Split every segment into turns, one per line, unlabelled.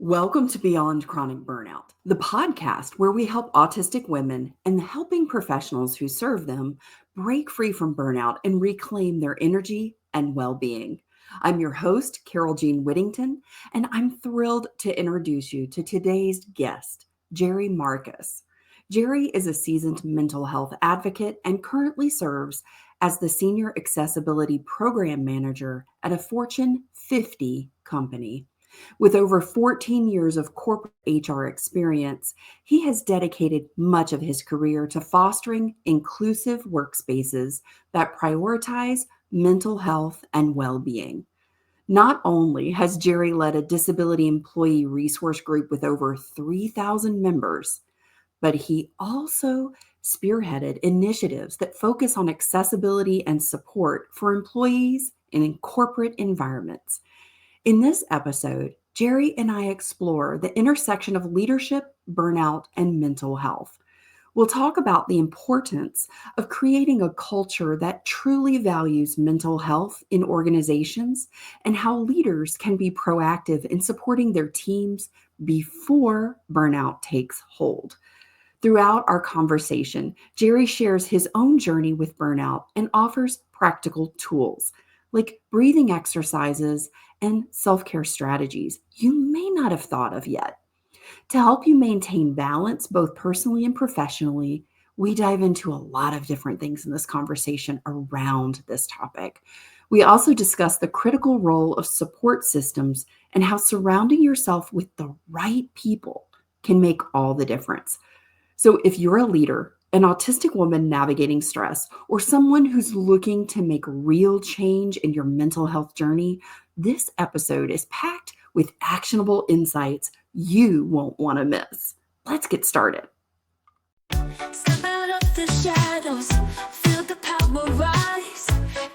Welcome to Beyond Chronic Burnout, the podcast where we help autistic women and the helping professionals who serve them break free from burnout and reclaim their energy and well being. I'm your host, Carol Jean Whittington, and I'm thrilled to introduce you to today's guest, Jerry Marcus. Jerry is a seasoned mental health advocate and currently serves as the Senior Accessibility Program Manager at a Fortune 50 company. With over 14 years of corporate HR experience, he has dedicated much of his career to fostering inclusive workspaces that prioritize mental health and well being. Not only has Jerry led a disability employee resource group with over 3,000 members, but he also spearheaded initiatives that focus on accessibility and support for employees in corporate environments. In this episode, Jerry and I explore the intersection of leadership, burnout, and mental health. We'll talk about the importance of creating a culture that truly values mental health in organizations and how leaders can be proactive in supporting their teams before burnout takes hold. Throughout our conversation, Jerry shares his own journey with burnout and offers practical tools like breathing exercises and self-care strategies you may not have thought of yet. To help you maintain balance both personally and professionally, we dive into a lot of different things in this conversation around this topic. We also discuss the critical role of support systems and how surrounding yourself with the right people can make all the difference. So if you're a leader, an autistic woman navigating stress, or someone who's looking to make real change in your mental health journey, this episode is packed with actionable insights you won't want to miss. Let's get started.
Step out of the shadows, feel the power rise,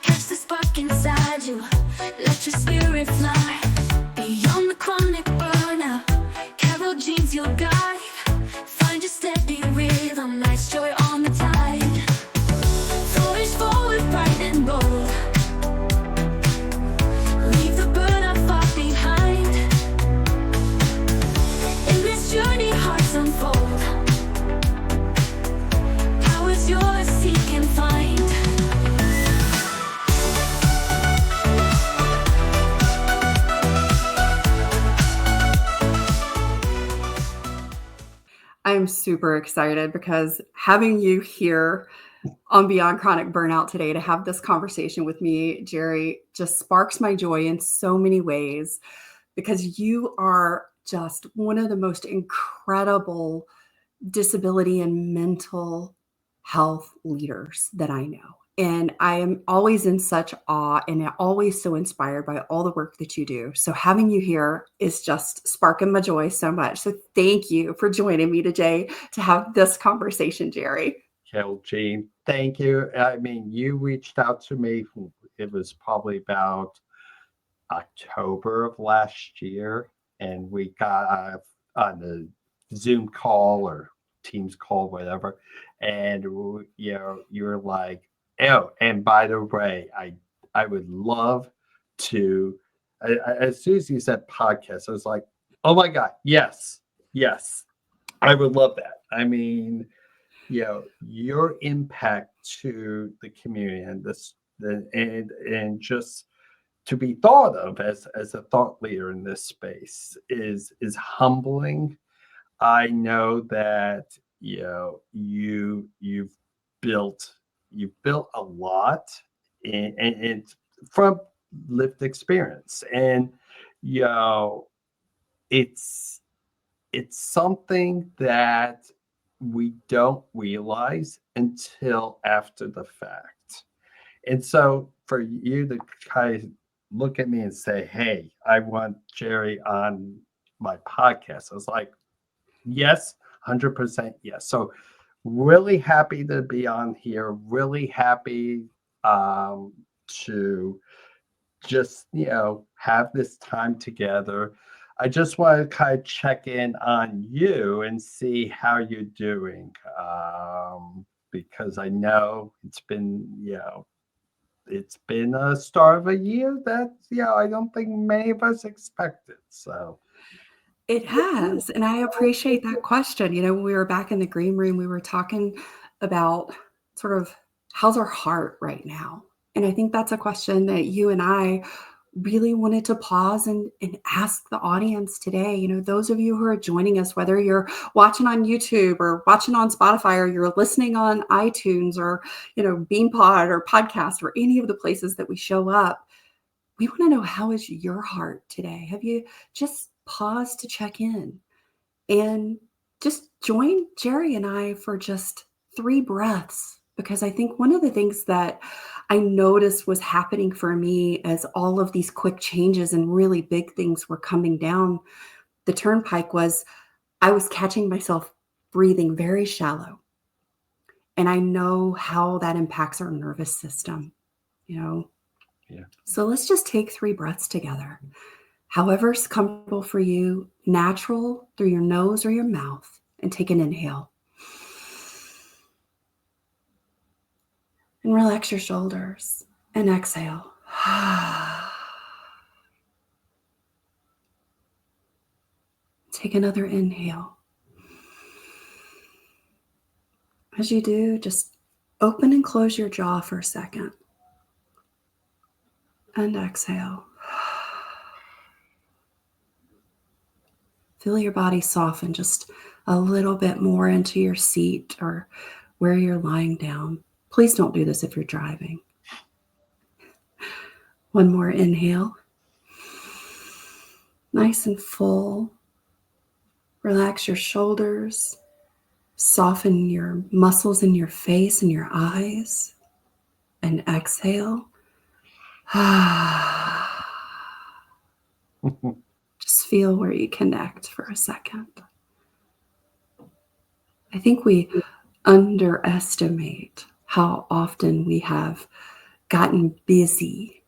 catch the spark inside you, let your spirit fly. Beyond the chronic burnout, Carol Jean's your guide. Find your steady rhythm, nice joy on the tide. Flourish forward, bright and bold. Leave the burnout far behind. In this journey, hearts unfold. Power's yours, seek and find.
I'm super excited because having you here on Beyond Chronic Burnout today to have this conversation with me, Jerry, just sparks my joy in so many ways because you are just one of the most incredible disability and mental health leaders that I know. And I am always in such awe and always so inspired by all the work that you do. So having you here is just sparking my joy so much. So thank you for joining me today to have this conversation, Jerry.
Carol Jean, thank you. I mean, you reached out to me. It was probably about October of last year, and we got on the Zoom call or Teams call, whatever. And you were like, "Oh, and by the way, I would love to." As soon as you said podcast, I was like, "Oh my God, yes, I would love that." I mean, your impact to the community and just to be thought of as a thought leader in this space is humbling. I know that you've built a lot and from lived experience, and it's something that we don't realize until after the fact. And so for you to kind of look at me and say, "Hey, I want Jerry on my podcast," I was like, yes, 100% yes. So really happy to be on here. Really happy to just, have this time together. I just want to kind of check in on you and see how you're doing, because I know it's been a start of a year that I don't think many of us expected. So
It has, and I appreciate that question. When we were back in the green room, we were talking about sort of how's our heart right now? And I think that's a question that you and I really wanted to pause and ask the audience today. Those of you who are joining us, whether you're watching on YouTube or watching on Spotify or you're listening on iTunes or, Beanpod or podcast or any of the places that we show up, we want to know, how is your heart today? Have you just paused to check in and just join Jerry and I for just 3 breaths? Because I think one of the things that I noticed was happening for me as all of these quick changes and really big things were coming down the turnpike was I was catching myself breathing very shallow. And I know how that impacts our nervous system, you know.
Yeah.
So let's just take 3 breaths together. However's comfortable for you, natural through your nose or your mouth, and take an inhale. And relax your shoulders and exhale. Take another inhale. As you do, just open and close your jaw for a second. And exhale. Feel your body soften just a little bit more into your seat or where you're lying down. Please don't do this if you're driving. One more inhale. Nice and full. Relax your shoulders. Soften your muscles in your face and your eyes. And exhale. Just feel where you connect for a second. I think we underestimate how often we have gotten busy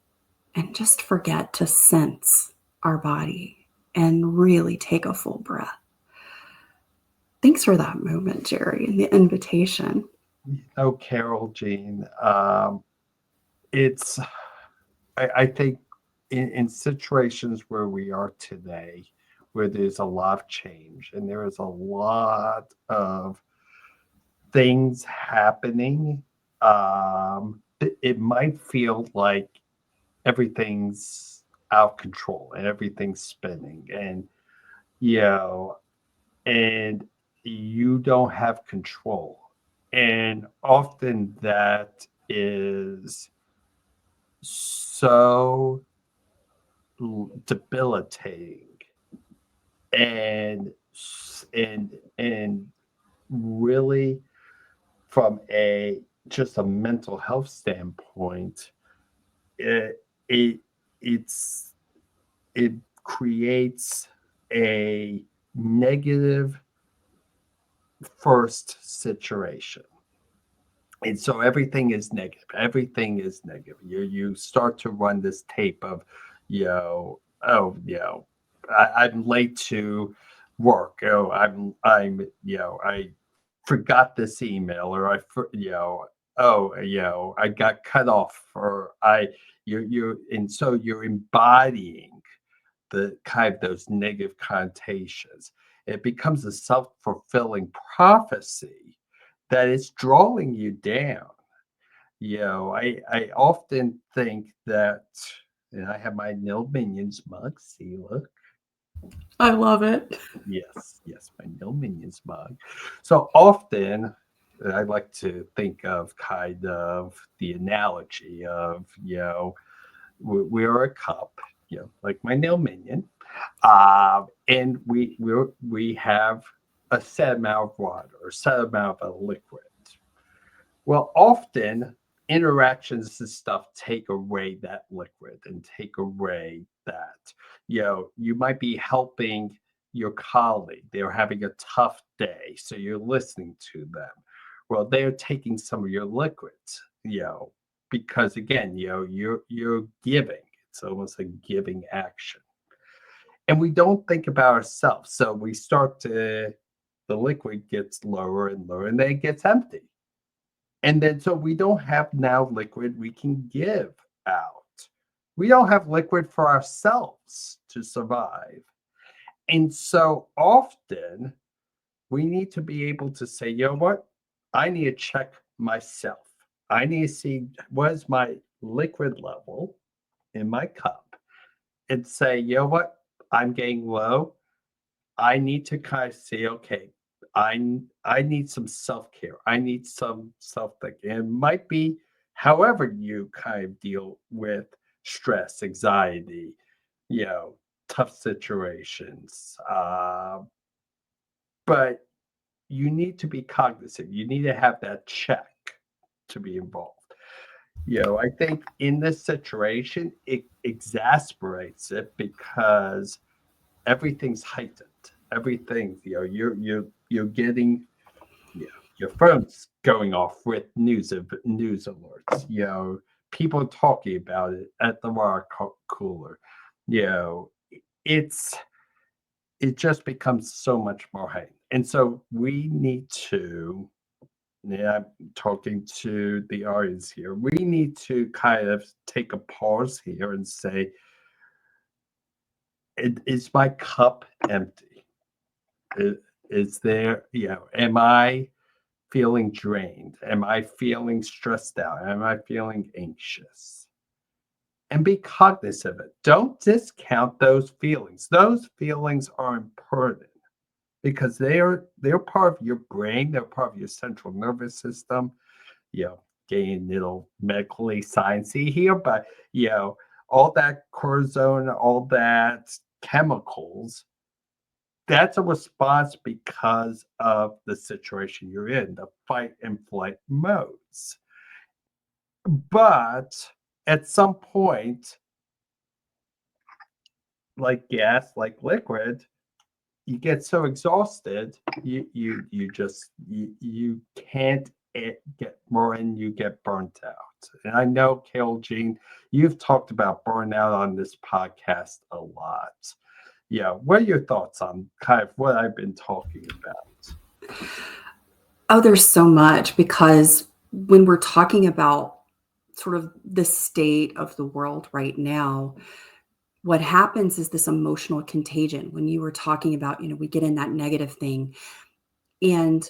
and just forget to sense our body and really take a full breath. Thanks for that moment, Jerry, and the invitation.
Oh, Carol Jean, it's, I think in situations where we are today, where there's a lot of change and there is a lot of things happening, it might feel like everything's out of control and everything's spinning you know, and you don't have control. And often that is so debilitating and and really from a just a mental health standpoint, it it it's it creates a negative first situation. And so everything is negative. Everything is negative. You start to run this tape of, oh, I'm late to work. Oh, I forgot this email, or oh, I got cut off, or and so you're embodying the kind of those negative connotations. It becomes a self-fulfilling prophecy that is drawing you down. I often think that, and I have my Nil Minions mug. See, look.
I love it.
Yes, my Nil Minions mug. So often, I like to think of kind of the analogy of, we are a cup, like my Nil Minion, and we have a set amount of water, or set amount of a liquid. Well, often interactions and stuff take away that liquid and take away that. You might be helping your colleague. They're having a tough day, so you're listening to them. Well, they're taking some of your liquids, because again, you're giving. It's almost a giving action. And we don't think about ourselves. So we start to the liquid gets lower and lower, and then it gets empty. And then so we don't have now liquid we can give out. We don't have liquid for ourselves to survive. And so often we need to be able to say, you know what? I need to check myself. I need to see what is my liquid level in my cup and say, you know what? I'm getting low. I need to kind of say, okay, I need some self-care. I need some self-thinking. It might be however you kind of deal with stress, anxiety, you know, tough situations. But you need to be cognizant. You need to have that check to be involved. You know, I think in this situation, it exasperates it because everything's heightened. Everything, you know, you're getting, you know, your phone's going off with news alerts. You know, people talking about it at the water cooler. You know, it's it just becomes so much more heightened, and so we need to. Yeah, I'm talking to the audience here. We need to kind of take a pause here and say, is my cup empty? I- Is there, you know, am I feeling drained? Am I feeling stressed out? Am I feeling anxious? And be cognizant of it. Don't discount those feelings. Those feelings are important because they're part of your brain, they're part of your central nervous system. You know, getting a little medically sciencey here, but you know, all that cortisone, all that chemicals, that's a response because of the situation you're in, the fight and flight modes. But at some point, like gas, like liquid, you get so exhausted, you can't get more and you get burnt out. And I know, Carol Jean, you've talked about burnout on this podcast a lot. Yeah, what are your thoughts on kind of what I've been talking about?
Oh, there's so much because when we're talking about sort of the state of the world right now, what happens is this emotional contagion. When you were talking about, we get in that negative thing. And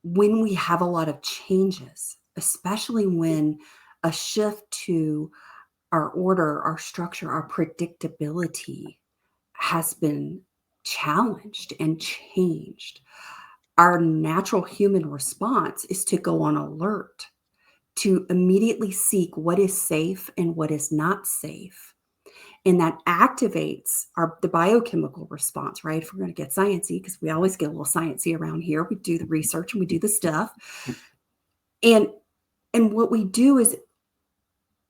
when we have a lot of changes, especially when a shift to our order, our structure, our predictability has been challenged and changed, our natural human response is to go on alert, to immediately seek what is safe and what is not safe. And that activates the biochemical response, right? If we're going to get sciencey, because we always get a little sciencey around here, we do the research and we do the stuff. And what we do is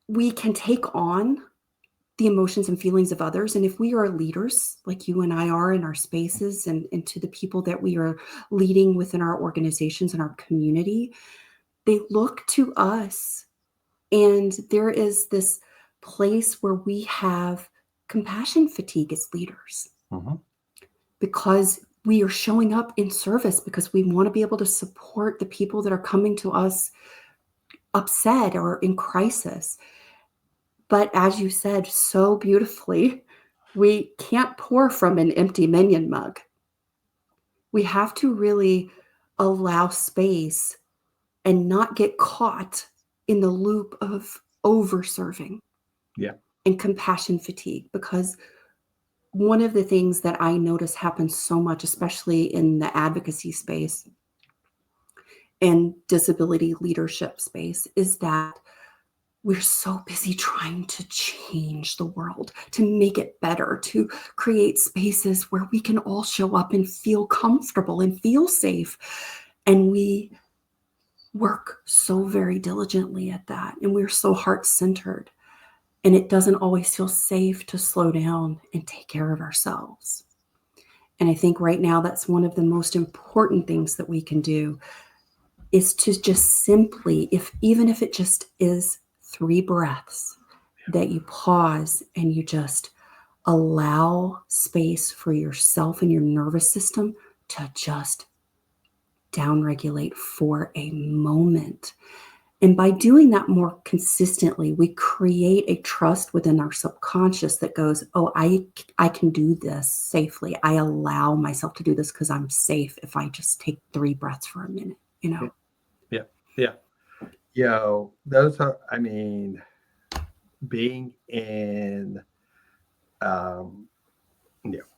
we can take on the emotions and feelings of others. And if we are leaders, like you and I are in our spaces and to the people that we are leading within our organizations and our community, they look to us. And there is this place where we have compassion fatigue as leaders because we are showing up in service because we want to be able to support the people that are coming to us upset or in crisis. But as you said so beautifully, we can't pour from an empty minion mug. We have to really allow space and not get caught in the loop of over serving and compassion fatigue. Because one of the things that I notice happens so much, especially in the advocacy space and disability leadership space, is that we're so busy trying to change the world, to make it better, to create spaces where we can all show up and feel comfortable and feel safe. And we work so very diligently at that. And we're so heart-centered. And it doesn't always feel safe to slow down and take care of ourselves. And I think right now that's one of the most important things that we can do is to just simply, even if it just is 3 breaths, that you pause and you just allow space for yourself and your nervous system to just downregulate for a moment. And by doing that more consistently, we create a trust within our subconscious that goes, "Oh, I can do this safely. I allow myself to do this because I'm safe if I just take 3 breaths for a minute," you
Yeah.
know?
Yeah. Yeah. Those are, I mean, being in, um,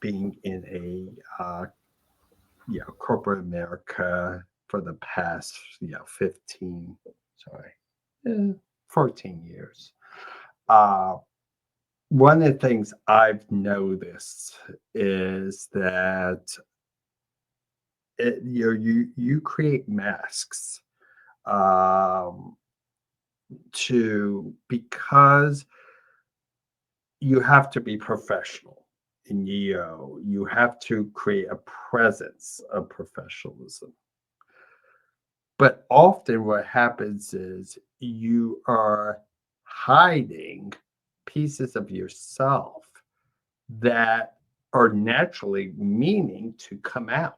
being in a, corporate America for the past, 15, sorry, 14 years. Uh, One of the things I've noticed is that you create masks, um, to because you have to be professional, and you have to create a presence of professionalism. But often what happens is you are hiding pieces of yourself that are naturally meaning to come out.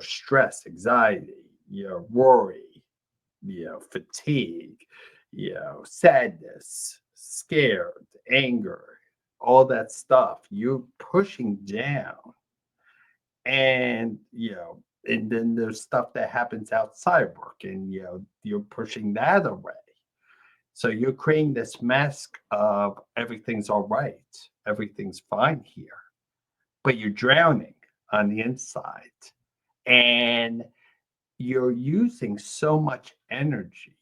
Stress, anxiety, worry, fatigue, sadness, scared, anger, all that stuff you're pushing down. And then there's stuff that happens outside work, and you're pushing that away. So you're creating this mask of everything's all right, everything's fine here, but you're drowning on the inside. And you're using so much energy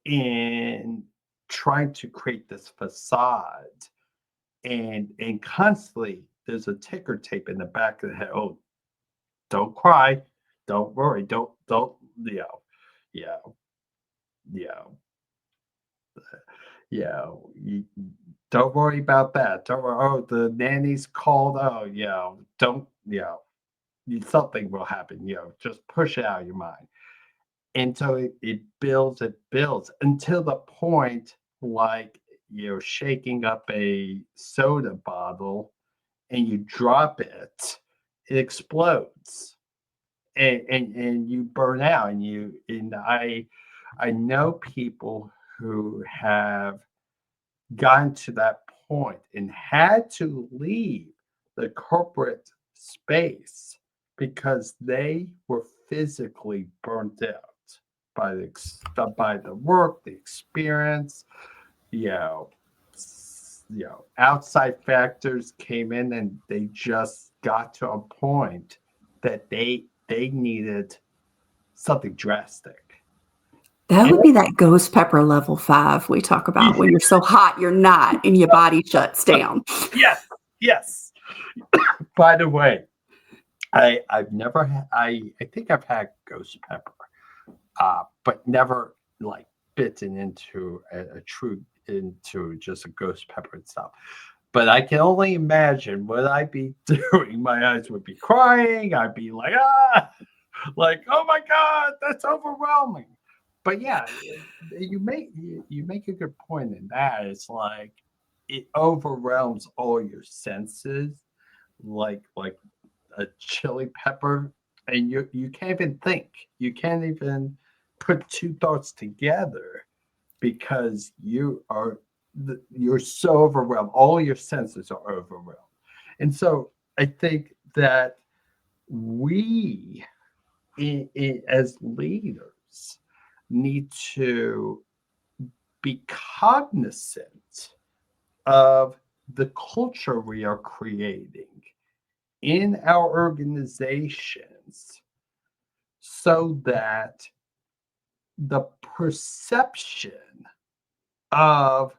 in trying to create this facade, and constantly there's a ticker tape in the back of the head. Oh, don't cry, don't worry, don't you know you know you don't worry about that, don't worry. Oh, the nanny's called. Oh, don't something will happen. Just push it out of your mind. And so it builds until the point, like you're shaking up a soda bottle and you drop it, it explodes, and you burn out. And I know people who have gotten to that point and had to leave the corporate space because they were physically burnt out by the work, the experience. You know, outside factors came in, and they just got to a point that they needed something drastic.
That
And
would be that ghost pepper level 5 we talk about when you're so hot you're not and your body shuts down.
yes, yes. By the way, I've never had. I think I've had ghost pepper, but never like bitten into a true into just a ghost pepper itself. But I can only imagine what I'd be doing. My eyes would be crying. I'd be like, like, oh my god, that's overwhelming. But yeah, you make a good point in that. It's like it overwhelms all your senses, like a chili pepper, and you can't even think. You can't even put two thoughts together because you're so overwhelmed. All your senses are overwhelmed. And so I think that we, as leaders, need to be cognizant of the culture we are creating in our organizations so that the perception of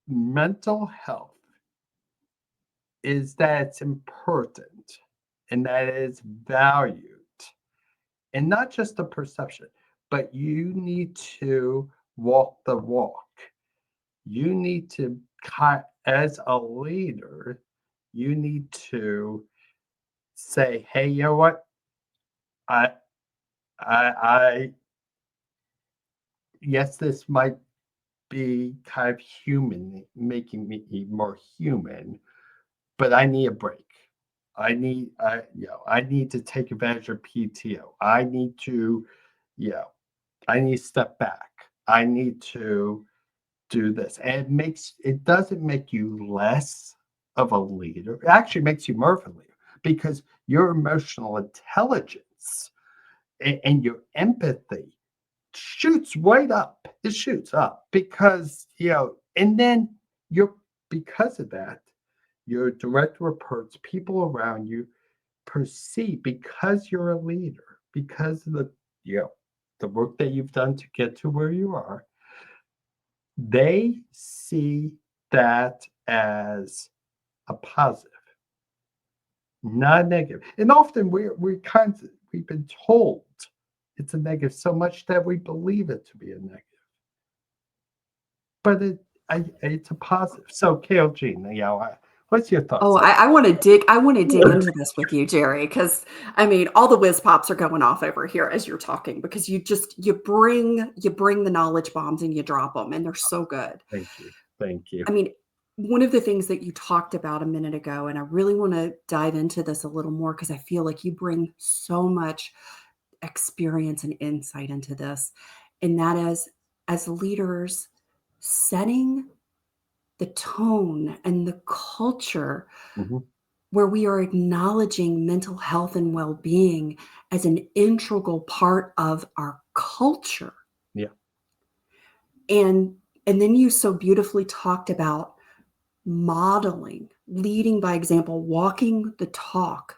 mental health is that it's important and that it's valued, and not just the perception, but you need to walk the walk. You need to, as a leader, you need to say, hey, you know what? I, I, yes, this might be kind of human, making me more human, but I need a break. I need to take advantage of PTO. I need to, you know, I need to step back. I need to do this. And it doesn't make you less of a leader. It actually makes you more of a leader because your emotional intelligence and your empathy shoots right up. It shoots up because, and then you're, because of that, your direct reports, people around you perceive, because you're a leader, because of the work that you've done to get to where you are, they see that as a positive, not negative. And often we've been told it's a negative so much that we believe it to be a negative. But it's a positive. So KLG, what's your
Oh,
thoughts on
I want to dig. I want to dig into this with you, Jerry, because I mean, all the whiz pops are going off over here as you're talking because you bring the knowledge bombs and you drop them, and they're so good.
Thank you. Thank you.
I mean, one of the things that you talked about a minute ago, and I really want to dive into this a little more because I feel like you bring so much experience and insight into this, and that is as leaders setting the tone and the culture
Mhm.
where we are acknowledging mental health and well-being as an integral part of our culture.
Yeah.
And then you so beautifully talked about modeling, leading by example, walking the talk,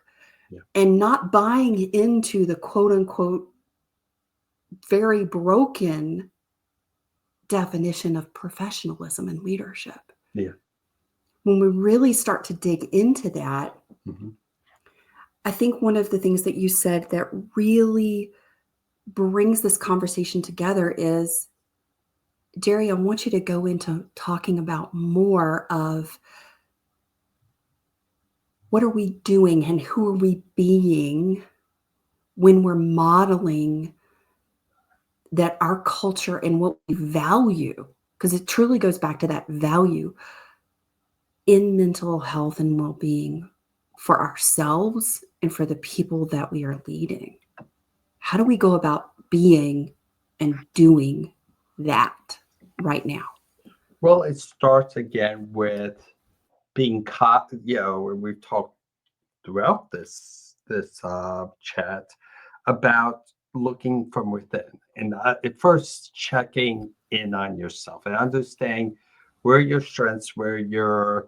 Yeah.
and not buying into the quote unquote very broken definition of professionalism and leadership.
Yeah.
When we really start to dig into that,
Mhm.
I think one of the things that you said that really brings this conversation together is, Jerry, I want you to go into talking about more of what are we doing and who are we being when we're modeling that our culture and what we value, because it truly goes back to that value in mental health and well-being for ourselves and for the people that we are leading. How do we go about being and doing that right now?
Well, it starts again with being caught, and we've talked throughout this chat about looking from within and at first checking in on yourself and understanding where your strengths, where your,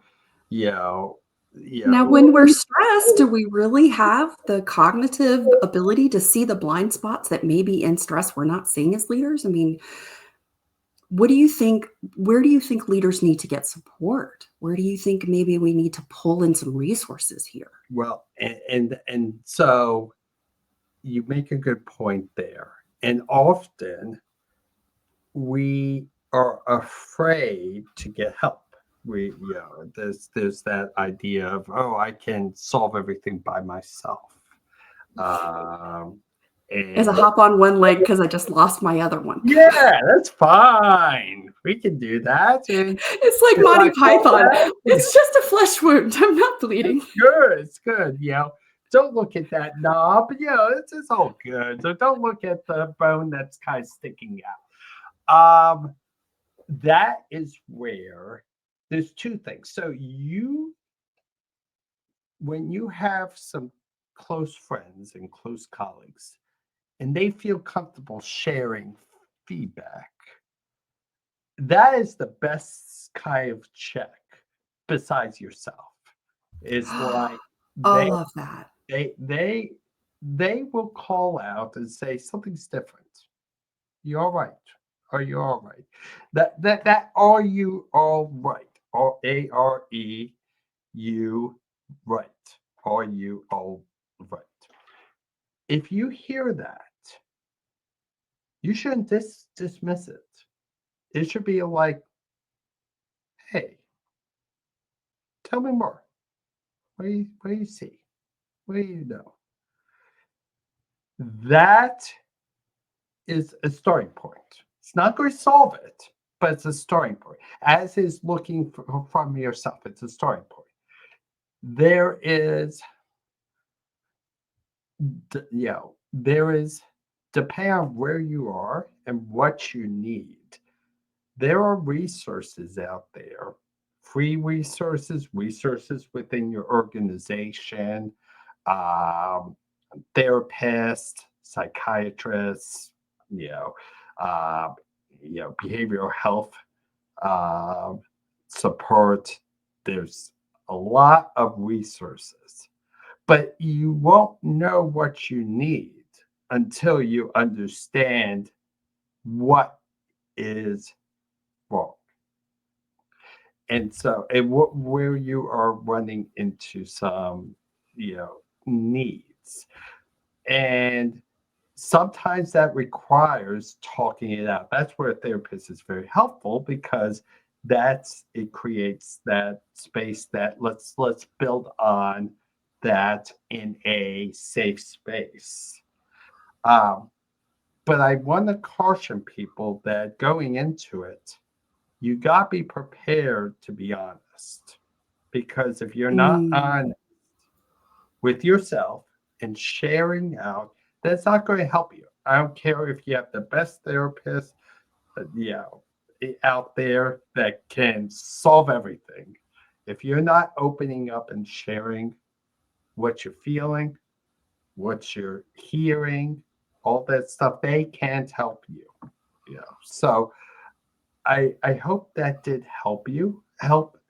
you know,
Now, when we're stressed, do we really have the cognitive ability to see the blind spots that maybe in stress we're not seeing as leaders? I mean, what do you think? Where do you think leaders need to get support? Where do you think maybe we need to pull in some resources here?
well, and so you make a good point there. And often we are afraid to get help. There's that idea of, oh, I can solve everything by myself. Um,
As a
and
hop on one leg because I just lost my other one.
yeah, that's fine. We can do that. And
It's like
if
Monty
I fall
Python.
back,
It's just a flesh wound. I'm not bleeding.
good. It's good. Don't look at that knob. It's all good. So don't look at the bone that's kind of sticking out. That is where there's two things. So when you have some close friends and close colleagues, and they feel comfortable sharing feedback, that is the best kind of check besides yourself. It's like they
All of that.
they they they will call out and say something's different. You all right? Are you all right? That are you all right? Or AREU right? Are you all right? If you hear that, you shouldn't dismiss it. It should be like, hey, tell me more. What do you see? What do you know? That is a starting point. It's not going to solve it, but it's a starting point. As is looking from yourself, it's a starting point. There is, there is depending on where you are and what you need, there are resources out there, free resources, resources within your organization, um, therapists, psychiatrists, you know, uh, behavioral health um, support. There's a lot of resources, but you won't know what you need until you understand what is wrong. And so, where you are running into some, you know, needs. And sometimes that requires talking it out. That's where a therapist is very helpful because it creates that space that let's build on that in a safe space. Um, but I want to caution people that going into it, you got to be prepared to be honest. Because if you're not
Mm,
honest with yourself and sharing out, that's not going to help you. I don't care if you have the best therapist, out there that can solve everything. If you're not opening up and sharing what you're feeling, what you're hearing, all that stuff, they can't help you. So I hope that did help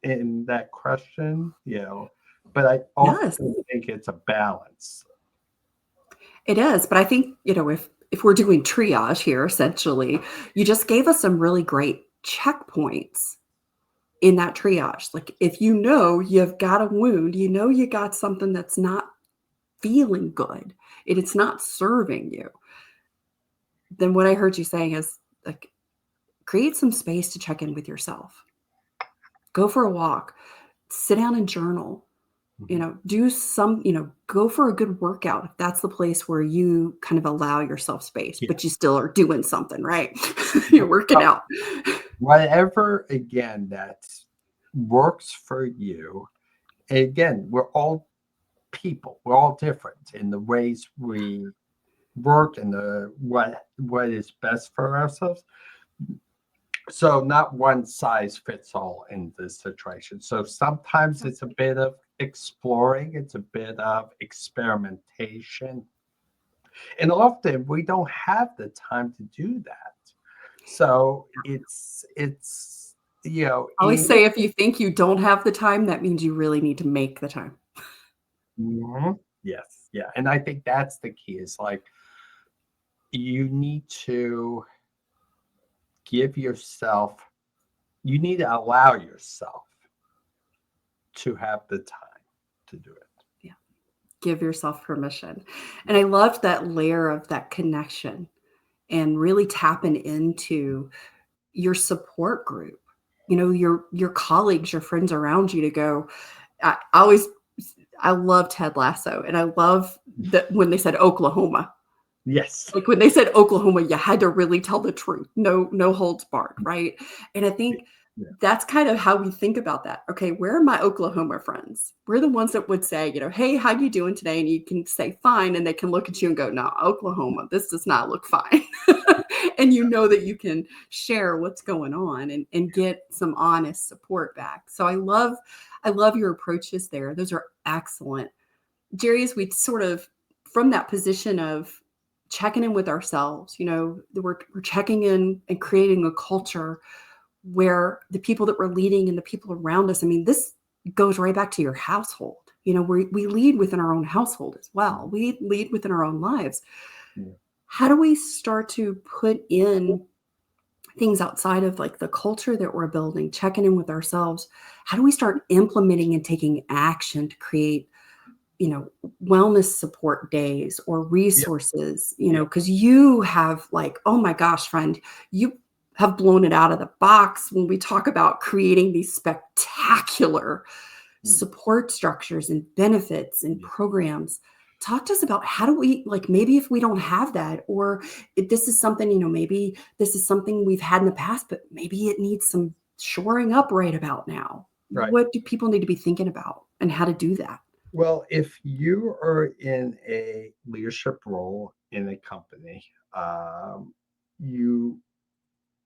in that question, but I also
yes,
think it's a balance.
it is. But I think, if we're doing triage here, essentially, you just gave us some really great checkpoints in that triage. Like if you know you've got a wound, you got something that's not feeling good, it's not serving you, then what I heard you saying is like create some space to check in with yourself. Go for a walk, sit down and journal,
Mhm.
do some, go for a good workout if that's the place where you kind of allow yourself space,
Yeah.
but you still are doing something, right? You're working
Uh,
out.
Whatever, again, that works for you. And again, we're all people. We're all different in the ways we work and the what is best for ourselves. So not one size fits all in this situation. So sometimes it's a bit of exploring, it's a bit of experimentation. And often we don't have the time to do that. So it's
I always say if you think you don't have the time, that means you really need to make the time.
Mhm. Yes, yeah. And I think that's the key is like you need to give yourself, you need to allow yourself to have the time to do it.
Yeah. Give yourself permission. And I loved that layer of that connection and really tapping into your support group, your colleagues, your friends around you to go. I always I love Ted Lasso, and I love that when they said Oklahoma.
Yes.
Like when they said Oklahoma, you had to really tell the truth. No holds barred, right? And I think
Yeah.
that's kind of how we think about that. Okay, where are my Oklahoma friends? We're the ones that would say, hey, how you doing today? And you can say fine, and they can look at you and go, no, Oklahoma, this does not look fine. And you know that you can share what's going on and get some honest support back. So I love your approaches there. Those are excellent. Jerry, as we sort of from that position of checking in with ourselves, we're checking in and creating a culture where the people that we're leading and the people around us, I mean, this goes right back to your household. We lead within our own household as well. We lead within our own lives.
Yeah.
How do we start to put in things outside of like the culture that we're building, checking in with ourselves? How do we start implementing and taking action to create wellness support days or
Yeah.
resources,
Yeah.
because you have like, oh my gosh, friend, you have blown it out of the box when we talk about creating these spectacular
Mm.
support structures and benefits and
Yeah.
programs. Talk to us about how do we, like, maybe if we don't have that, or if this is something, maybe this is something we've had in the past, but maybe it needs some shoring up right about now.
Right.
What do people need to be thinking about and how to do that?
Well, if you are in a leadership role in a company, you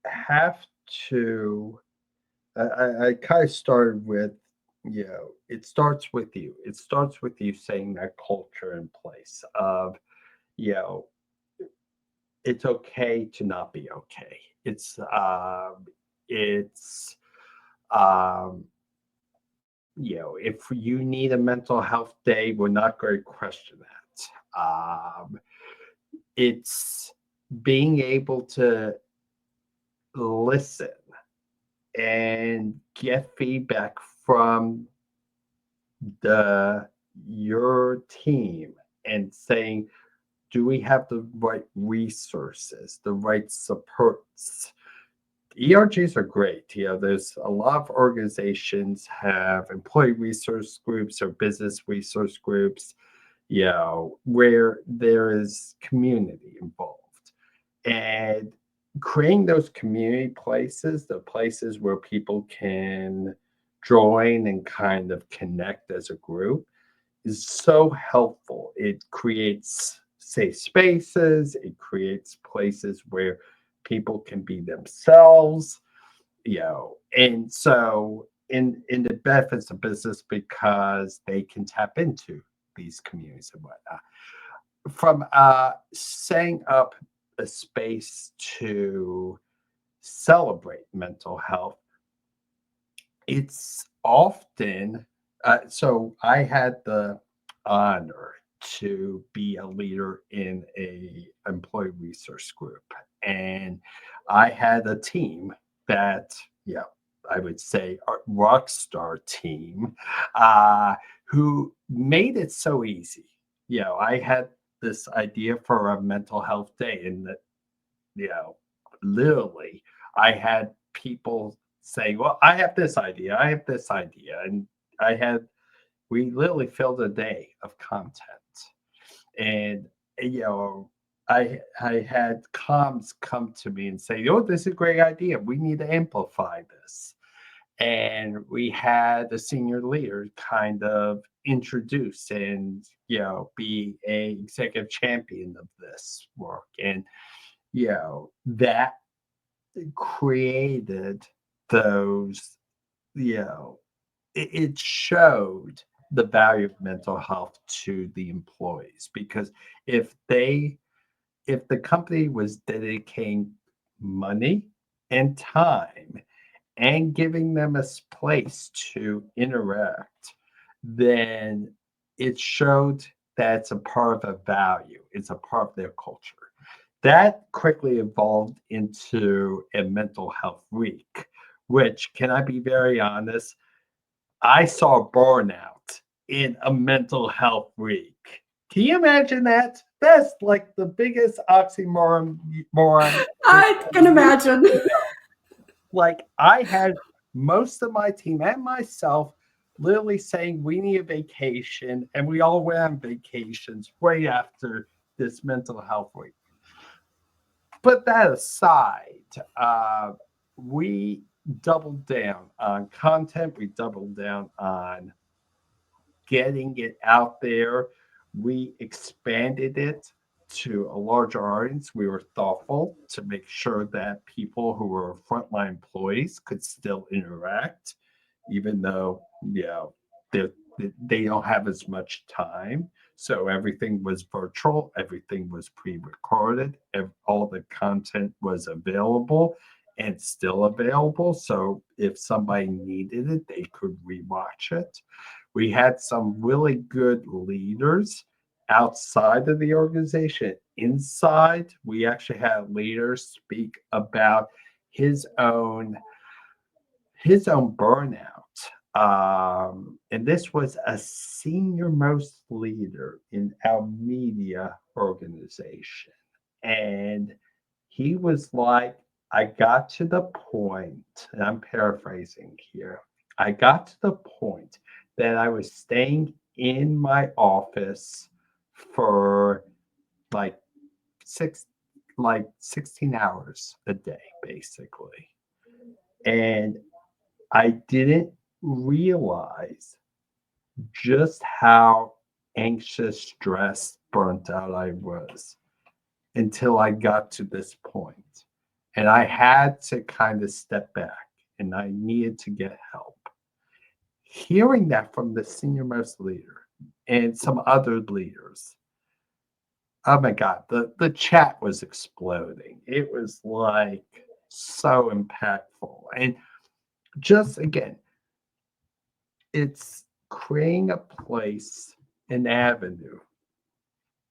have to. I kind of started with, it starts with you. It starts with you saying that culture in place of, you know, it's okay to not be okay. It's um, if you need a mental health day, we're not going to question that. It's being able to listen and get feedback from the your team and saying, do we have the right resources, the right supports? ERGs are great. There's a lot of organizations have employee resource groups or business resource groups, where there is community involved. And creating those community places, the places where people can join and kind of connect as a group, is so helpful. It creates safe spaces, it creates places where people can be themselves, and so in the benefits of business because they can tap into these communities and whatnot. From setting up a space to celebrate mental health, it's often so I had the honor to be a leader in a employee resource group, and I had a team that, I would say a rock star team, uh, who made it so easy. I had this idea for a mental health day, and that, you know, literally, I had people saying, "Well, I have this idea, I have this idea," and I had we literally filled a day of content, and you know, I had comms come to me and say, "Oh, this is a great idea. We need to amplify this." And we had the senior leader kind of introduce and be a executive champion of this work, and that created those, you know, it showed the value of mental health to the employees, because if they if the company was dedicating money and time and giving them a place to interact, then it showed that it's a part of a value, it's a part of their culture. That quickly evolved into a mental health week, which, can I be very honest, I saw burnout in a mental health week. Can you imagine that? That's like the biggest moron.
I can imagine.
Like, I had most of my team and myself literally saying we need a vacation, and we all went on vacations right after this mental health week. Put that aside, we doubled down on content. We doubled down on getting it out there. We expanded it to a larger audience. We were thoughtful to make sure that people who were frontline employees could still interact, even though, they they don't have as much time. So everything was virtual, everything was pre-recorded, all the content was available and still available. So if somebody needed it, they could rewatch it. We had some really good leaders outside of the organization. Inside, we actually had leaders speak about his own his own burnout. And this was a senior most leader in our media organization. And he was like, I got to the point, and I'm paraphrasing here, I got to the point that I was staying in my office for like six, like 16 hours a day, basically. And I didn't realize just how anxious, stressed, burnt out I was. until I got to this point. And I had to kind of step back and I needed to get help. Hearing that from the senior most leader and some other leaders, oh my God, the chat was exploding. It was like so impactful. And just again, it's creating a place, an avenue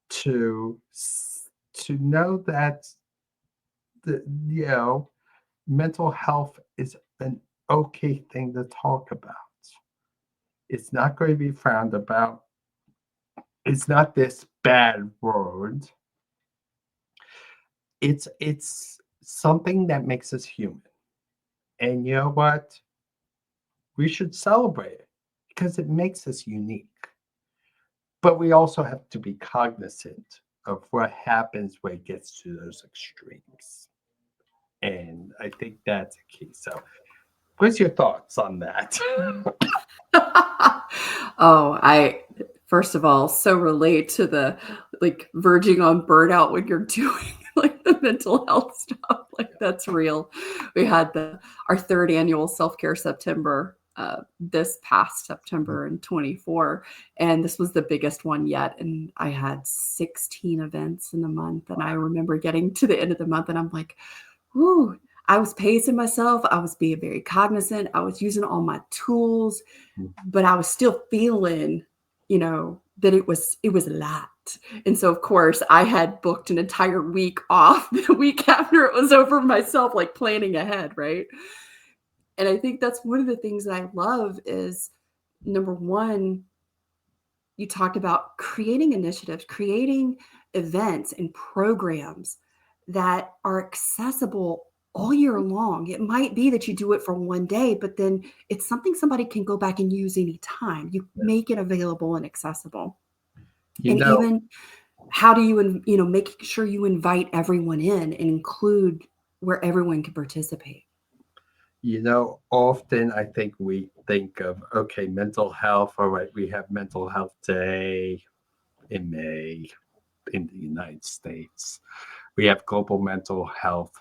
to to know that the mental health is an okay thing to talk about. It's not going to be frowned about. It's not this bad word. It's something that makes us human. And you know what? We should celebrate it because it makes us unique. But we also have to be cognizant of what happens when it gets to those extremes. And I think that's a key. So, what's your thoughts on that?
Oh, I first of all so relate to the like verging on burnout when you're doing like the mental health stuff. Like that's real. We had our third annual self-care September this past September in 24, and this was the biggest one yet. And I had 16 events in the month, and I remember getting to the end of the month, and I'm like, "Whoo!" I was pacing myself. I was being very cognizant. I was using all my tools, but I was still feeling, that it was a lot. And so of course I had booked an entire week off the week after it was over myself, like planning ahead, right? And I think that's one of the things that I love is number one, you talked about creating initiatives, creating events and programs that are accessible all year long. It might be that you do it for one day, but then it's something somebody can go back and use anytime. You make it available and accessible.
You
And
know,
even how do you, making sure you invite everyone in and include where everyone can participate.
Often I think we think of, okay, mental health. All right, we have Mental Health Day in May in the United States. We have Global Mental Health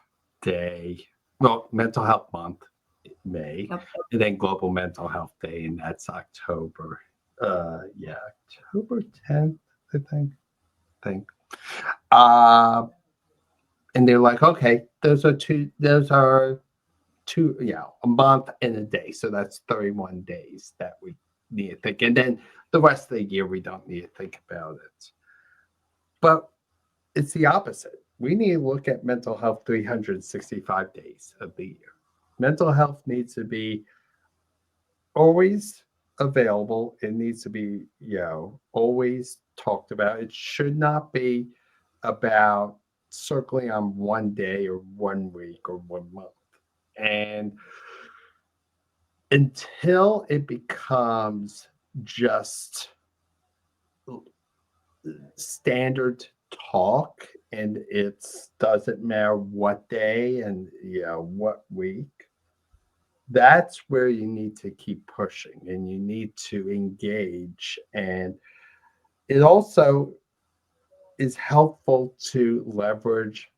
Day, well, Mental Health Month, May,
Yep.
and then Global Mental Health Day, and that's October. Yeah, October 10th, I think. Uh, and they're like, okay, those are two, yeah, a month and a day. So that's 31 days that we need to think. And then the rest of the year, we don't need to think about it. But it's the opposite. We need to look at mental health 365 days of the year. Mental health needs to be always available. It needs to be, always talked about. It should not be about circling on one day or 1 week or 1 month. And until it becomes just standard talk and it doesn't matter what day and what week, that's where you need to keep pushing and you need to engage. And it also is helpful to leverage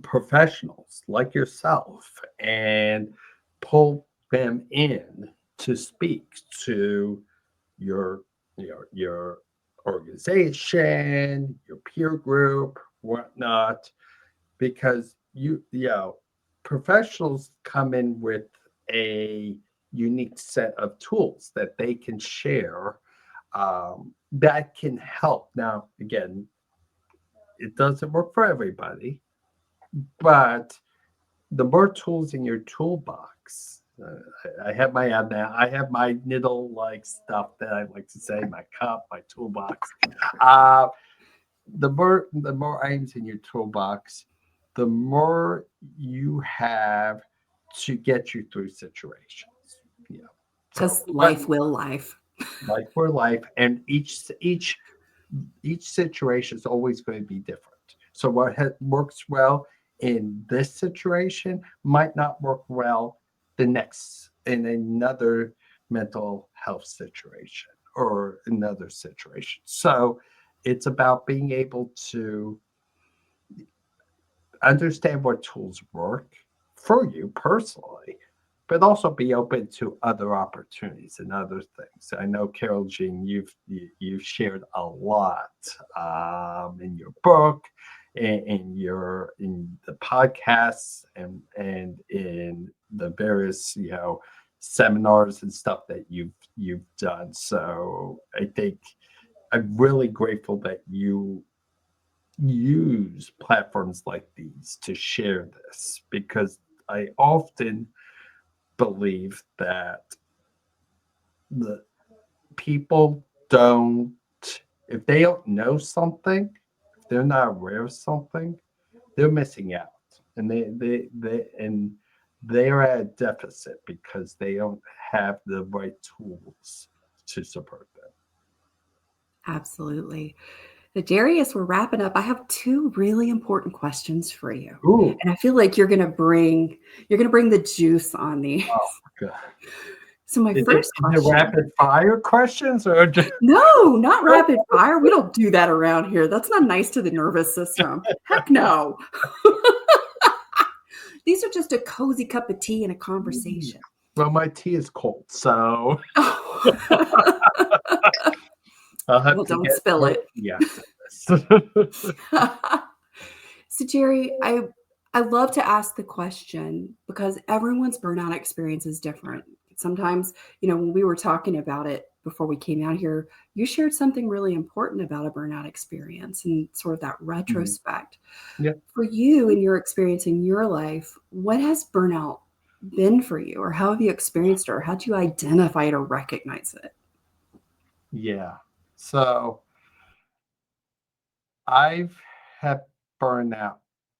professionals like yourself and pull them in to speak to your your organization, your peer group, whatnot, because professionals come in with a unique set of tools that they can share, that can help. Now, again, it doesn't work for everybody, but the more tools in your toolbox. I have my now. I have my niddle like stuff that I like to say, my cup, my toolbox. Uh, the more items in your toolbox, the more you have to get you through situations. Yeah. So,
Because
but
life will life.
life for life, and each situation is always going to be different. So what works well in this situation might not work well the next in another mental health situation or another situation. So it's about being able to understand what tools work for you personally, but also be open to other opportunities and other things. I know, Carol Jean, you've shared a lot in your book, in the podcasts, and in the various seminars and stuff that you've done. So I think I'm really grateful that you use platforms like these to share this, because I often believe that the people don't, if they don't know something, if they're not aware of something, they're missing out, and they're at a deficit because they don't have the right tools to support them.
Absolutely. So, Darius, we're wrapping up. I have two really important questions for you.
Ooh,
And I feel like you're gonna bring the juice on these.
oh god.
So my
Is
first
it
question.
rapid fire questions or just
No, not rapid fire. We don't do that around here. That's not nice to the nervous system. Heck no. These are just a cozy cup of tea and a conversation.
well, my tea is cold, so
Oh.
I'll have
Well,
to
don't
get
spill
more
it.
tea after this.
So, Jerry, I love to ask the question because everyone's burnout experience is different. Sometimes, when we were talking about it before we came out here, you shared something really important about a burnout experience and sort of that
Mhm.
retrospect.
Yeah.
For you and your experience in your life, what has burnout been for you, or how have you experienced it, or how do you identify it or recognize it?
Yeah. So I've had burnout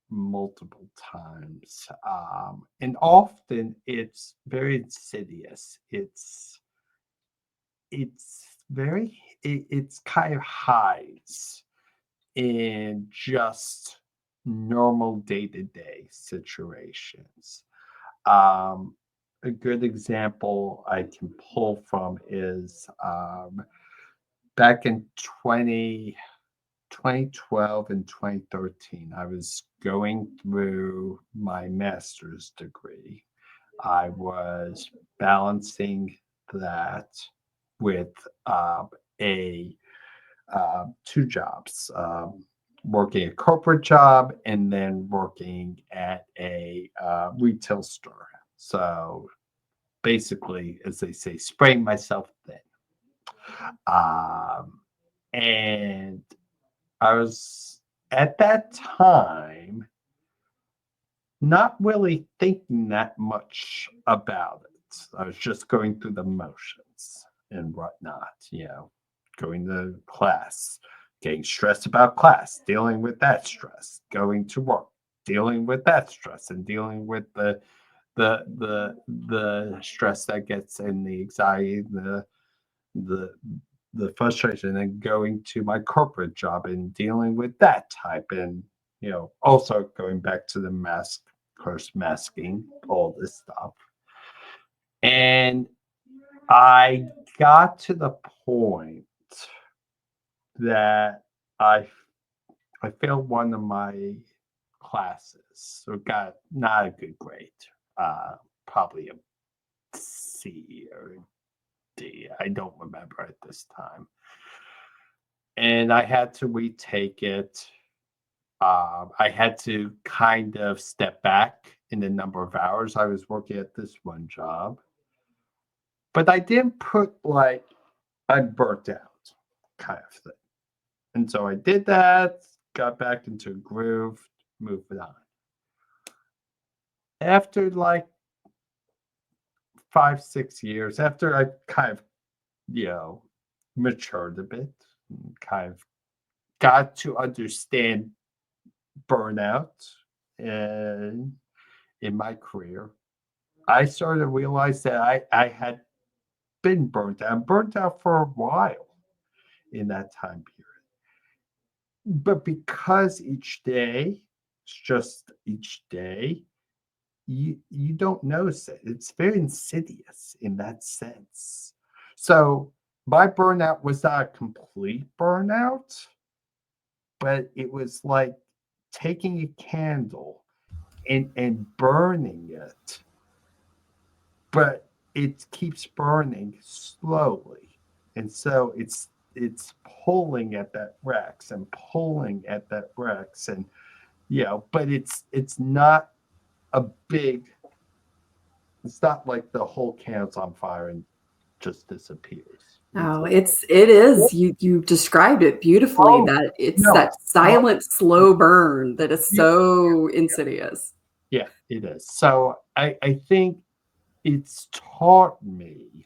multiple times. And often it's very insidious. It's kind of hides in just normal day-to-day situations. Um, a good example I can pull from is back in 2012 and 2013, I was going through my master's degree. I was balancing that with a two jobs, working a corporate job and then working at a retail store. So basically, as they say, spraying myself thin. Um, and I was at that time not really thinking that much about it. I was just going through the motions and whatnot, going to class, getting stressed about class, dealing with that stress, going to work, dealing with that stress, and dealing with the stress that gets in the anxiety, the the frustration, and going to my corporate job and dealing with that type, and also going back to the mask, of course, masking all this stuff. And I got to the point that I failed one of my classes, or got not a good grade, uh, probably a C or D. I don't remember at this time. And I had to retake it. I had to kind of step back in the number of hours I was working at this one job. But I didn't put like I'm burnt out kind of thing. And so I did that, got back into a groove, moved on. After like 5, 6 years, after I kind of, you know, matured a bit, and kind of got to understand burnout and in my career, I started to realize that I had been burnt out for a while in that time period. But because each day, it's just each day, you don't notice it. It's very insidious in that sense. So my burnout was not a complete burnout, but it was like taking a candle and burning it, but it keeps burning slowly. And so it's pulling at that Rex and pulling at that Rex, and but it's not a big, it's not like the whole candle's on fire and just disappears. It's
Oh,
like,
it is. You described it beautifully,
oh
that it's
no,
that silent, slow burn that is so insidious.
yeah, it is. So I think it's taught me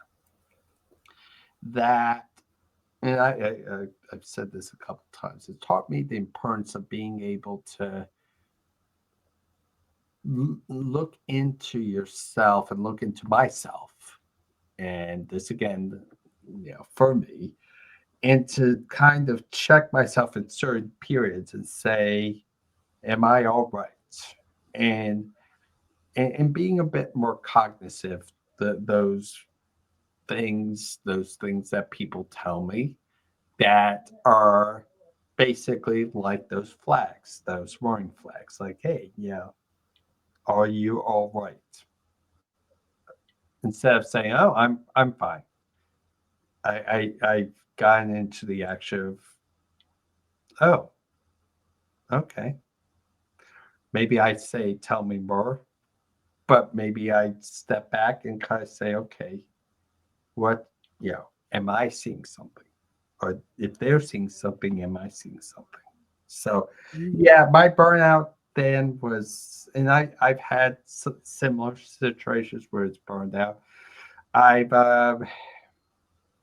that, and I've said this a couple times, it taught me the importance of being able to look into yourself and look into myself. And this again, for me, and to kind of check myself in certain periods and say, am I all right? And and being a bit more cognizant, those things that people tell me that are basically like those flags, those warning flags, like, hey, are you all right? Instead of saying, oh, I'm fine. I've gotten into the action of, oh, okay. Maybe I say, tell me more, but maybe I step back and kind of say, okay, what, am I seeing something? Or if they're seeing something, am I seeing something? So,
Mm.
yeah, my burnout then was, and I've had similar situations where it's burned out. I've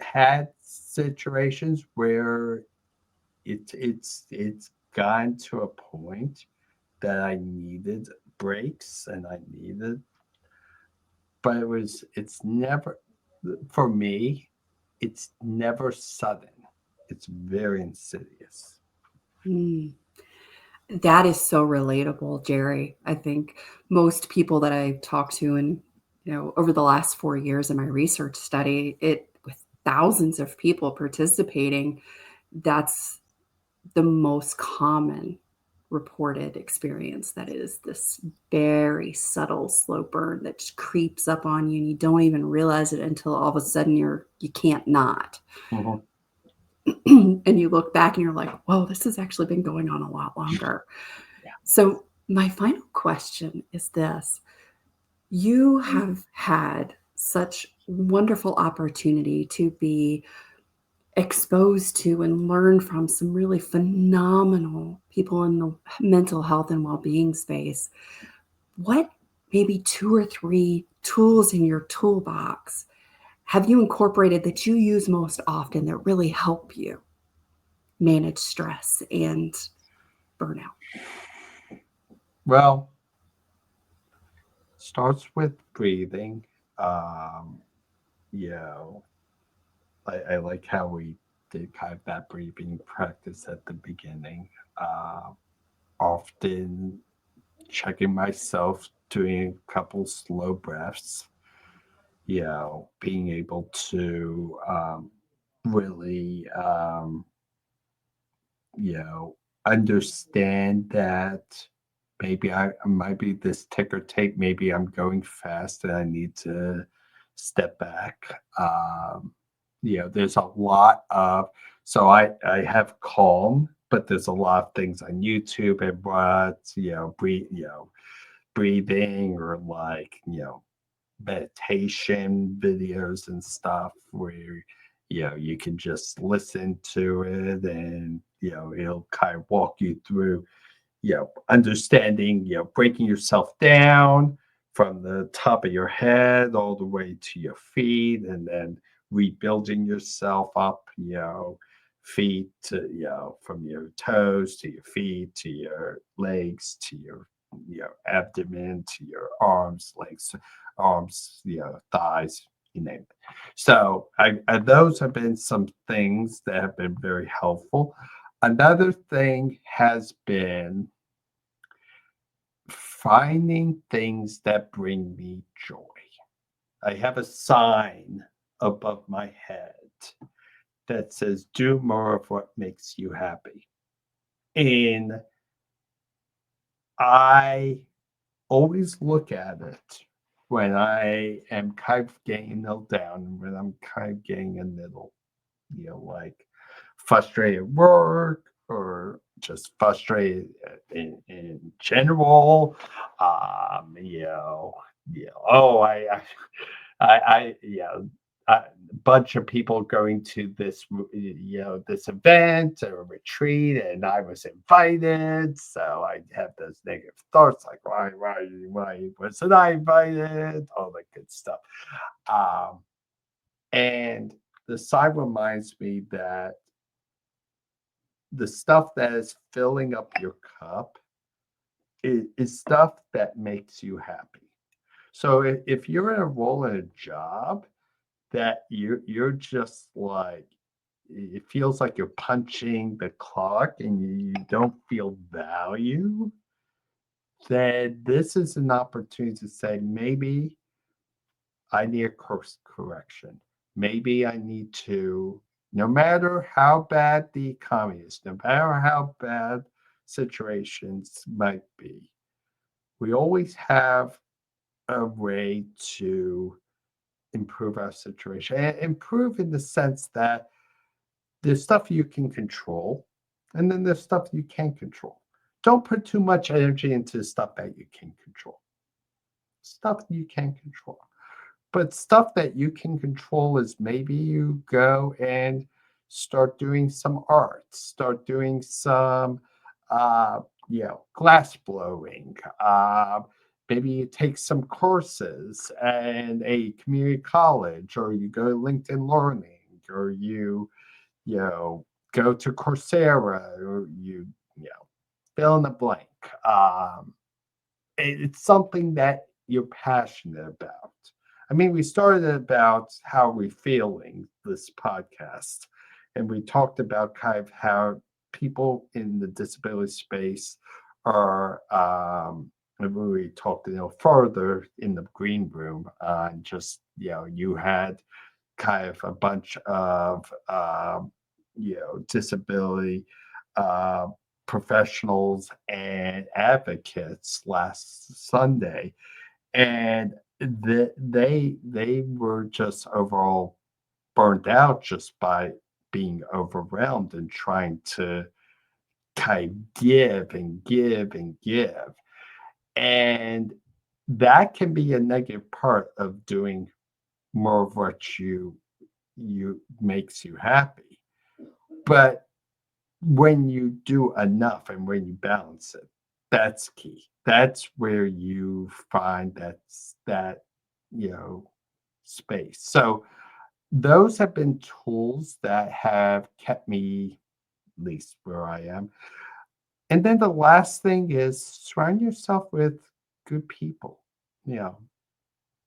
had situations where it's gone to a point that I needed breaks and I needed, but it's never, for me, it's never sudden. It's very insidious.
Mm. That is so relatable, Jerry. I think most people that I've talked to, and over the last 4 years in my research study, it with thousands of people participating, that's the most common reported experience. That is this very subtle, slow burn that just creeps up on you, and you don't even realize it until all of a sudden you can't not.
Mhm.
And you look back and you're like, whoa, this has actually been going on a lot longer. So, my final question is this: you have had such wonderful opportunity to be exposed to and learn from some really phenomenal people in the mental health and well-being space. What maybe two or three tools in your toolbox have you incorporated that you use most often that really help you manage stress and burnout?
Well, starts with breathing. Um, you know, I like how we did kind of that breathing practice at the beginning. Uh, Often checking myself, doing a couple slow breaths, being able to really, you know, understand that maybe I might be this ticker tape, maybe I'm going fast and I need to step back. There's a lot of, so I have Calm, but there's a lot of things on YouTube and what, breathing or like, meditation videos and stuff where you can just listen to it and it'll kind of walk you through understanding, breaking yourself down from the top of your head all the way to your feet and then rebuilding yourself up, feet to, from your toes to your feet to your legs to your abdomen to your arms, legs, arms, thighs, you name it. So those have been some things that have been very helpful. Another thing has been finding things that bring me joy. I have a sign above my head that says, do more of what makes you happy. And I always look at it when I am kind of getting nailed down, when I'm kind of getting a little, like frustrated at work or just frustrated in general. Oh, yeah, a bunch of people going to this event or retreat, and I was invited. So I have those negative thoughts like, why wasn't I invited? All that good stuff. Um, and the side reminds me that the stuff that is filling up your cup is stuff that makes you happy. So if you're in a role in a job that you're just like, it feels like you're punching the clock and you don't feel value, then this is an opportunity to say, maybe I need a course correction. Maybe I need to, no matter how bad the economy is, no matter how bad situations might be, we always have a way to improve our situation. And improve in the sense that there's stuff you can control, and then there's stuff you can't control. Don't put too much energy into stuff that you can control. Stuff you can control. But stuff that you can control is maybe you go and start doing some art, start doing some, glass blowing. Maybe you take some courses in a community college, or you go to LinkedIn Learning, or you know, go to Coursera, or fill in the blank. It's something that you're passionate about. I mean, we started about how we're feeling this podcast, and we talked about kind of how people in the disability space are. And we talked, further in the green room. Just you had kind of a bunch of disability uh, professionals and advocates last Sunday, and they were just overall burnt out just by being overwhelmed and trying to kind of give and give and give, and that can be a negative part of doing more of what you makes you happy. But when you do enough and when you balance it, that's key. That's where you find that you know space. So those have been tools that have kept me at least where I am. And then the last thing is surround yourself with good people. You know,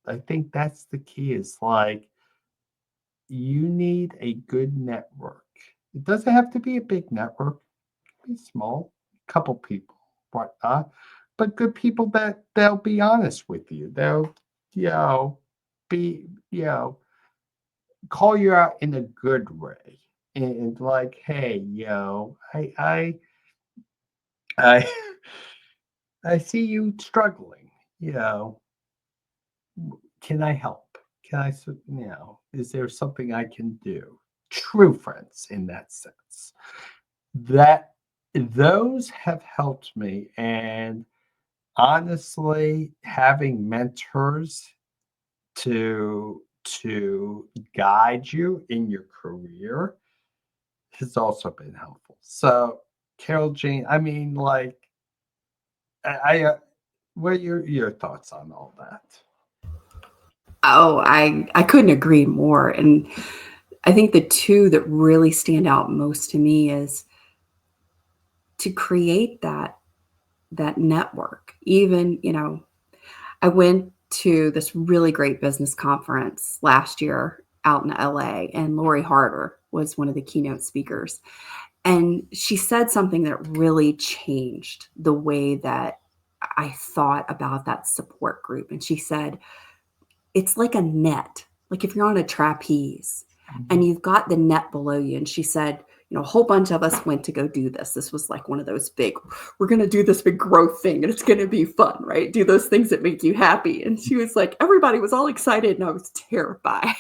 I think that's the key, is like you need a good network. It doesn't have to be a big network, it can be small, couple people, whatnot, but good people that they'll be honest with you. They'll, you know, be, call you out in a good way. And like, hey, I, I see you struggling. You know, can I help? Is there something I can do? True friends in that sense. That those have helped me. And honestly, having mentors to guide you in your career has also been helpful. So, Carol Jean, I mean, like, what are your thoughts on all that?
Oh, I couldn't agree more. And I think the two that really stand out most to me is to create that network. Even, I went to this really great business conference last year out in LA, and Lori Harder was one of the keynote speakers. And she said something that really changed the way that I thought about that support group. And she said, it's like a net, like if you're on a trapeze and
Mhm.
you've got the net below you. And she said, a whole bunch of us went to go do this. This was like one of those big, we're going to do this big growth thing and it's going to be fun, right? Do those things that make you happy. And she was like, everybody was all excited and I was terrified.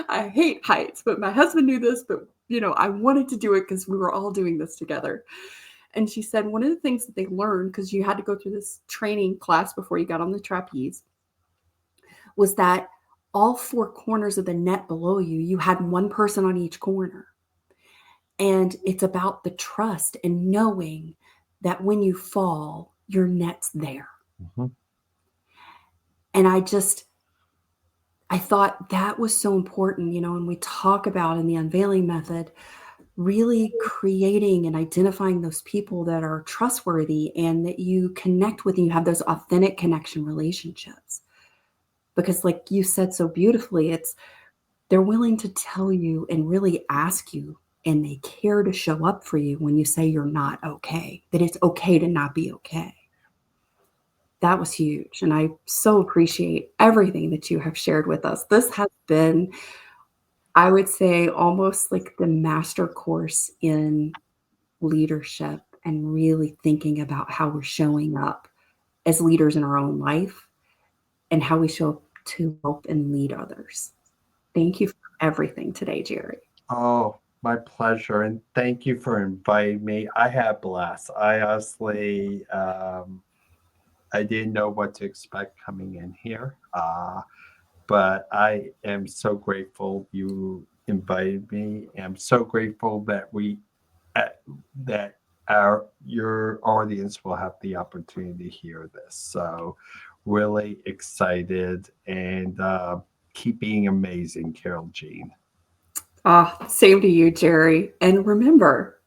I hate heights, but my husband knew this, but I wanted to do it because we were all doing this together. And she said one of the things that they learned, because you had to go through this training class before you got on the trapeze, was that all four corners of the net below you, you had one person on each corner. And it's about the trust and knowing that when you fall, your net's there.
Mhm.
And I thought that was so important, and we talk about in the unveiling method, really creating and identifying those people that are trustworthy and that you connect with and you have those authentic connection relationships. Because like you said so beautifully, they're willing to tell you and really ask you, and they care to show up for you when you say you're not okay, that it's okay to not be okay. That was huge. And I so appreciate everything that you have shared with us. This has been, I would say, almost like the master course in leadership and really thinking about how we're showing up as leaders in our own life and how we show up to help and lead others. Thank you for everything today, Jerry.
Oh, my pleasure. And thank you for inviting me. I had blessed. I honestly, I didn't know what to expect coming in here. But I am so grateful you invited me. I'm so grateful that uh, that your audience will have the opportunity to hear this. So really excited and keep being amazing, Carol Jean.
Same to you, Jerry. And remember,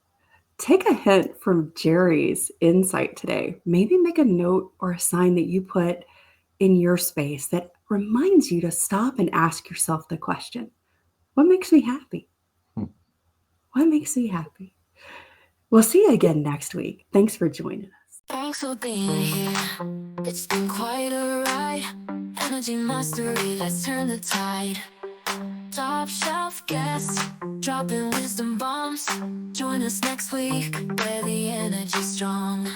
take a hint from Jerry's insight today. Maybe make a note or a sign that you put in your space that reminds you to stop and ask yourself the question, what makes me happy?
Hmm.
What makes me happy? We'll see you again next week. Thanks for joining us.
Thanks for being here. It's been quite a ride. Energy mastery, let's turn the tide. Top shelf guests, dropping wisdom bombs. Join us next week where the energy's strong.